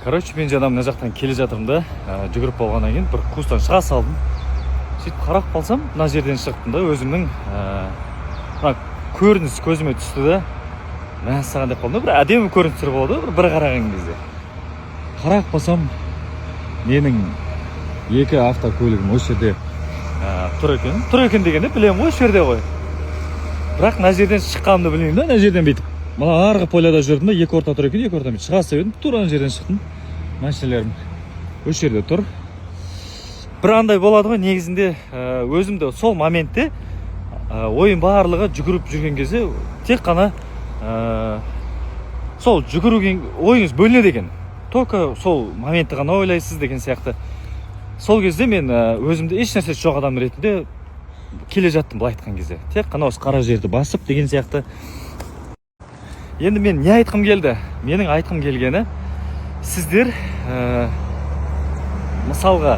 Короче, мен жаңа мына жақтан келе жатырмын да, жүгіріп болғаннан кейін бір кустан шыға салдым. Сөйтіп қарап қалсам, мына жерден шықтым да, өзімнің көрініс көзіме түсті да. Мәссаған деп қалдым да, бір әдемі көріністер болады, бір қараған кезде. Қарап қалсам, менің екі автокөлігім осы жерде тұр екен. Тұр екен дегенде білемін ғой, осы жерде ғой. Бірақ мына жерден шыққанымды білмеймін да, мына жерден бүйтіп. Мына арғы поляда жүрдім да, екі орта тұр екен, екі ортамен шыға салдым, тура ана жерден шықтым. Машиналарым осы жерде тұр. Бір андай болады ғой, негізінде өзімді сол моментте ойым барлығы жүгіріп жүрген кезде тек қана сол жүгіруге ойыңыз бөлінеді екен. Только сол моментті ғана ойлайсыз деген сияқты. Сол кезде мен өзімді еш нәрсесі жоқ адам ретінде келе жаттым, былай айтқан кезде. Тек қана осы қара жерді басып деген сияқты. Енді мен не айтқым келді? Менің айтқым келгені, сіздер мысалға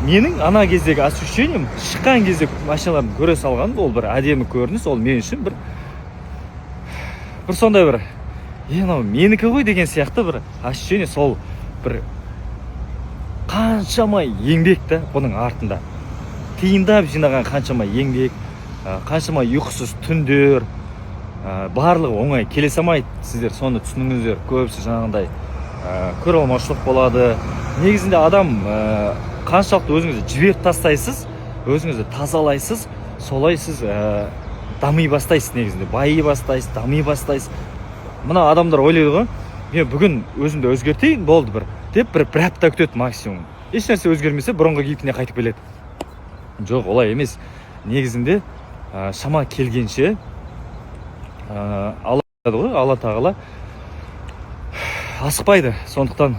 менің ана кездегі ощущением, шыққан кезде машиналарын көре салған, ол бір әдемі көрініс, ол мен үшін бір сондай бір менікі ғой деген сияқты бір ощущение, сол бір қаншама еңбек та бұның артында. Тиындап жинаған қаншама еңбек, қаншама ұйқысыз түндер, барлығы оңай келе салмайды. Сіздер соны түсініңіздер. Көбісі жаңағындай көре алмаушылық болады. Негізінде адам қаншалықты өзіңізді жіберіп тастайсыз, өзіңізді тазалайсыз, солай сіз дами бастайсыз негізінде. Байи бастайсыз, дами бастайсыз. Мына адамдар ойлайды ғой, мен бүгін өзімді өзгертейін, болды деп бір апта күтеді максимум. Еш нәрсе өзгермесе бұрынғы кейпіне қайтып келеді. Жоқ, олай емес. Негізінде шама келгенше Алла тағала асықпайды. Сондықтан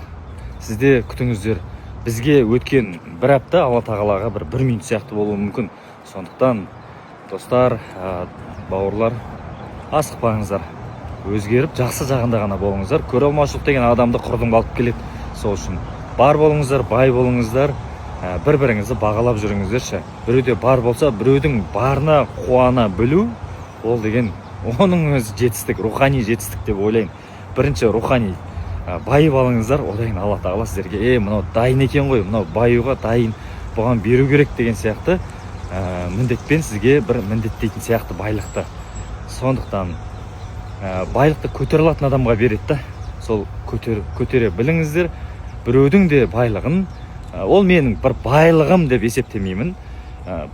сізде күтіңіздер. Бізге өткен бір апта Алла тағалаға бір минут сияқты болуы мүмкін. Сондықтан достар, бауырлар, асықпаңыздар. Өзгеріп, жақсы жағында ғана болыңыздар. Көре алмаушылық деген адамды құрдым алып келеді. Сол үшін бар болыңыздар, бай болыңыздар. Бір-біріңізді бағалап жүріңіздерші. Біреуде бар болса, біреудің барына қуана білу, ол деген оның өзі жетістік, рухани жетістік деп ойлаймын. Бірінші рухани байып алыңыздар, одан кейін Алла тағала сіздерге, мынау дайын екен ғой, мынау баюға дайын, бұған беру керек деген сияқты міндетпен сізге бір міндеттейтін сияқты байлықты. Сондықтан байлықты көтере алатын адамға береді да. Сол көтере біліңіздер. Біреудің де байлығын, ол менің бір байлығым деп есептемеймін.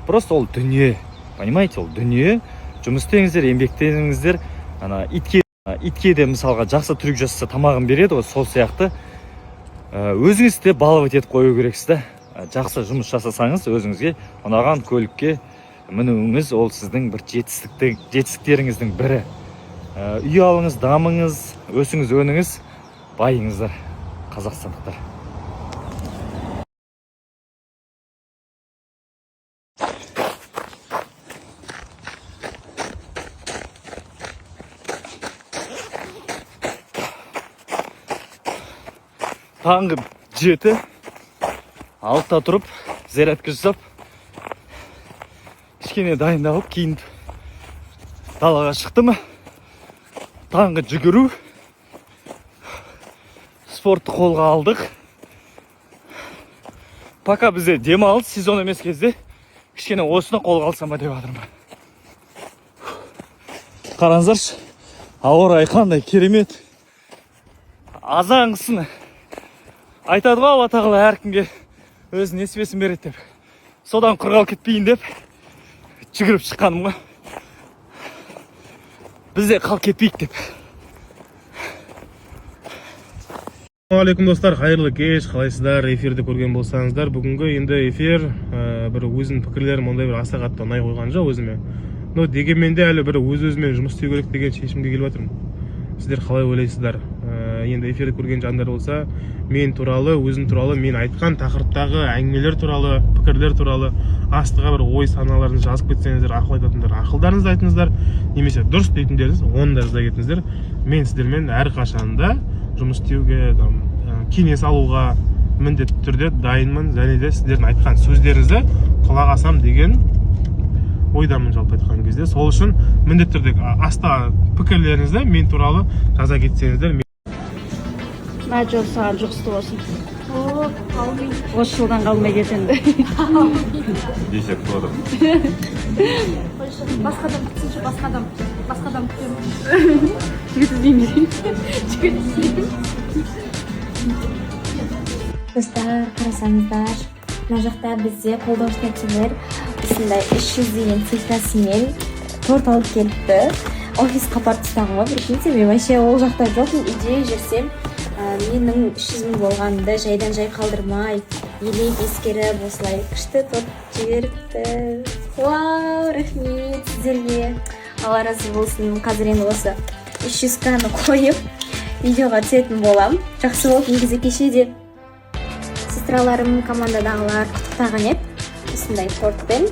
Просто ол дүние, понимаете, ол дүние. Жұмыс істеңіздер, еңбектеңіздер. Итке де мысалға жақсы түрік жасаса тамағын береді, сол сияқты өзіңіз де баловать етіп қою керексіз да. Жақсы жұмыс жасасаңыз, өзіңізге ұнаған көлікке мінуіңіз, ол сіздің бір жетістіктеріңіздің бірі. Үй алыңыз, дамыңыз, өсіңіз, өніңіз, байыңыздар, қазақстандықтар. Таңғы 7, 6-та тұрып, зарядка жасап, кішкене дайындалып, киініп далаға шықтым. Таңғы жүгіру, спортты қолға алдық. Пока бізде демалыс, сезон емес кезде, кішкене осыны қолға алсам ба деп жатырмын. Қараңыздаршы, ауа райы қандай керемет. Азанғысын айтады ғой, Алла тағала әркімге өз несібесін береді деп. Содан құрғал кетпейін деп жүгіріп шыққаным ғой. Бізде қал кетпейік деп. Ассалаумағалейкум достар, қайырлы кеш, қалайсыздар? Эфирді көрген болсаңыздар, бүгінгі енді эфир бір өзінің пікірлерім ондай бір аса қатты ұнай қойған жоқ өзіме. Но дегенмен де әлі бір өз-өзімен жұмыс істеу керек деген шешімге келіп жатырмын. Сіздер қалай ойлайсыздар? Енді эфирді көрген жандар болса, мен туралы, өзім туралы, мен айтқан тақырыптағы әңгімелер туралы, пікірлер туралы астыға бір ой саналарыңызды жазып кетсеңіздер, ақыл айтатындар ақылдарыңызды айтыңыздар, немесе дұрыс дейтіндеріңіз оны да жаза кетіңіздер. Мен сіздермен әрқашанда жұмыс істеуге, кеңес алуға міндетті түрде дайынмын, және де сіздердің айтқан сөздеріңізді құлақ асам деген ойдамын жалпы айтқан кезде. Сол үшін міндетті түрде астыға пікірлеріңізді мен туралы жаза кетсеңіздер. Мәжол саған жұғысты болсын. Amin. Осы жылдан қалмай кетенді. десек болады. Басқа адам күтсінші, басқа адам күтемін. Жетізбейміз. Достар, қарасаңыздар, мына жақта бізде қолдаушылар осындай 300 деген цифрасымен торт алып келіпті. Офисқа апарып тастаған ғой, прикиньте, мен вообще ол жақта жоқпын, үйде жүрсем, менің 300 мың болғанымды жайдан жай қалдырмай, елеп ескеріп, осылай күшті торт жіберіпті. Вау, рахмет сіздерге. Алла разы болсын. Қазір енді осы 300к-ны қойып, видеоға түсетін болам. Жақсы болды, негізі кеше де сестраларым, командадағылар құттықтаған еді осындай тортпен.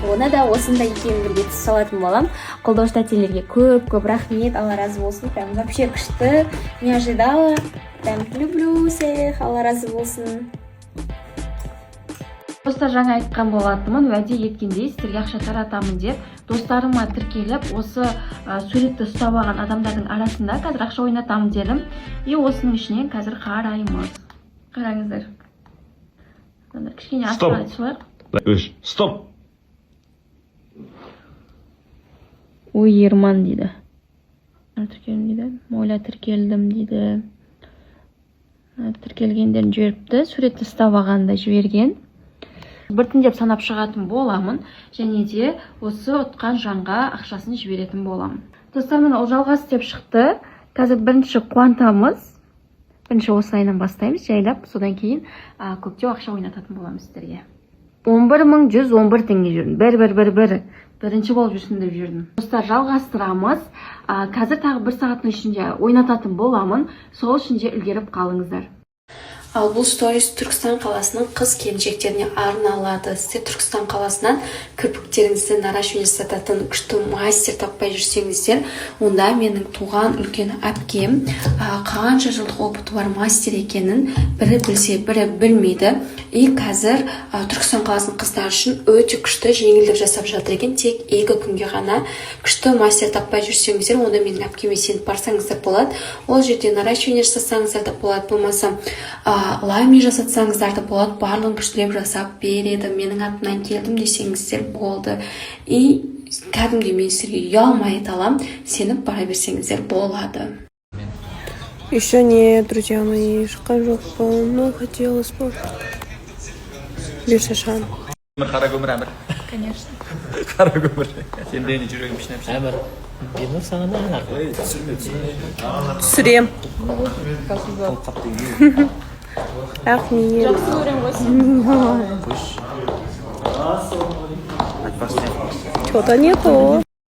Оны да осындай екеуін бірге түсіп салатын болам. Қолдаушыларге көп рахмет, Алла разы болсын. Прям вообще күшті, не ожидала. Прям люблю всех, Алла разы болсын. Достар, жаңа айтқан болатынмын, уәде еткендей сіздерге ақша таратамын деп, достарыма тіркеліп, осы суретті ұстап алған адамдардың арасында қазір ақша ойнатамын дедім. И осының ішінен қазір қараймыз. Қараңыздар. Кішкене асыра айтсылайық. Стоп! Ой, Ерман дейді. Тіркелдім дейді. Моля тіркелдім дейді. Тіркелгендерін жіберіпті. Суретті ұстап алғанда жіберген. Біртіндеп санап шығатын боламын. Және де осы ұтқан жанға ақшасын жіберетін боламын. Достар, мына ол жалғас деп шықты. Қазір бірінші қуантамыз. Бірінші осы айынан бастаймыз, жайлап. Содан кейін көптеу ақша ойнататын боламыз сіздерге. 11.111 теңге жүрдім. Бірінші болып жүрсін деп жүрдім. Достар, жалғастырамыз. Қазір тағы 1 сағаттың ішінде ойнататын боламын. Сол ішінде үлгеріп қалыңыздар. Ал бұл сторис Түркістан қаласының қыз келіншектеріне арналады. Сіздер Түркістан қаласынан кірпіктеріңізді наращивание жасататын күшті мастер таппай жүрсеңіздер, онда менің туған үлкен әпкем қанша жылдық опыты бар мастер екенін бірі білсе, бірі білмейді. И қазір Түркістан қаласының қыздар үшін өте күшті жеңілдік жасап жатыр екен. Тек 2 күнге ғана күшті мастер таппай жүрсеңіздер, онда менің әпкеме сеніп барсаңыздар болады. Ол жерде наращивание жасасаңыздар да болады, болмаса лайми жасатсаңыздар да болады, барлығын күштілеп жасап береді. Менің атымнан келдім десеңіздер болды. И кәдімгі мен сіздерге ұялмай айталам, сеніп бара берсеңіздер болады. Еще нет, друзья мои, шыққан жоқпын, но хотелось бы. Берші шан. Қара көмір әмір. Конечно. Қара көмір. Сен дейін жүрегім ішінеп шын. Әмір, бермір саған да арқылы. Түсірем. Рахмет. Жақсы көрем қойсын. Что-то не то.